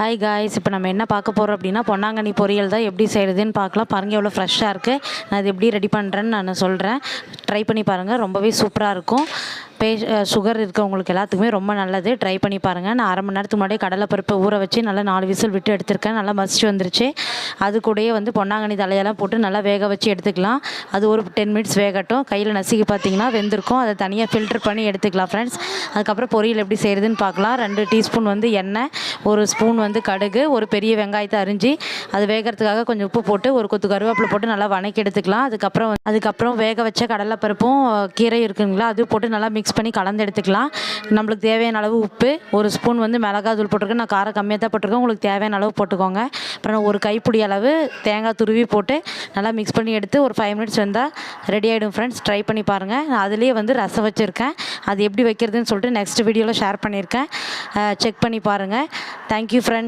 Hi guys, இப்போ நம்ம என்ன பார்க்க போகிறோம் அப்படின்னா பொன்னாங்கண்ணி பொரியல் தான். எப்படி செய்கிறதுன்னு பார்க்கலாம். பாருங்கள் எவ்வளோ ஃப்ரெஷ்ஷாக இருக்குது. நான் அது எப்படி ரெடி பண்ணுறேன்னு நான் சொல்கிறேன். ட்ரை பண்ணி பாருங்கள், ரொம்பவே சூப்பராக இருக்கும். சுகர் இருக்கவங்களுக்கு எல்லாத்துக்குமே ரொம்ப நல்லது. ட்ரை பண்ணி பாருங்கள். நான் அரை மணி நேரத்துக்கு முன்னாடியே கடலைப்பருப்பை ஊற வச்சு நல்லா 4 விசில் விட்டு எடுத்துருக்கேன். நல்லா மசிச்சு வந்துருச்சு. அது கூடயே பொன்னாங்கண்ணி தலையெல்லாம் போட்டு நல்லா வேக வச்சு எடுத்துக்கலாம். அது ஒரு 10 மினிட்ஸ் வேகட்டும். கையில் நசுக்கி பார்த்தீங்கன்னா வெந்திருக்கும். அதை தனியாக ஃபில்டர் பண்ணி எடுத்துக்கலாம் ஃப்ரெண்ட்ஸ். அதுக்கப்புறம் பொரியல் எப்படி செய்கிறதுன்னு பார்க்கலாம். 2 டீஸ்பூன் எண்ணெய், 1 ஸ்பூன் கடுகு, ஒரு பெரிய வெங்காயத்தை அரிஞ்சு அது வேகிறதுக்காக கொஞ்சம் உப்பு போட்டு ஒரு கொத்து கருவேப்பிலை போட்டு நல்லா வணக்கி எடுத்துக்கலாம். அதுக்கப்புறம் வேக வச்ச கடலைப்பருப்பும் கீரை இருக்குங்களா, அது போட்டு நல்லா மிக்ஸ் பண்ணி கலந்து எடுத்துக்கலாம். நம்மளுக்கு தேவையான அளவு உப்பு, 1 ஸ்பூன் மிளகாய் தூள் போட்டிருக்கேன். நான் காரம் கம்மியாக தான் போட்டிருக்கேன். உங்களுக்கு தேவையான அளவு போட்டுக்கோங்க. அப்புறம் ஒரு கைப்பிடி அளவு தேங்காய் துருவி போட்டு நல்லா மிக்ஸ் பண்ணி எடுத்து ஒரு 5 மினிட்ஸ் வந்தால் ரெடி ஆகிடும் ஃப்ரெண்ட்ஸ். ட்ரை பண்ணி பாருங்கள். நான் அதுலேயே ரசம் வச்சுருக்கேன். அது எப்படி வைக்கிறதுன்னு சொல்லிட்டு நெக்ஸ்ட் வீடியோவில் ஷேர் பண்ணியிருக்கேன். செக் பண்ணி பாருங்கள். Thank you friends.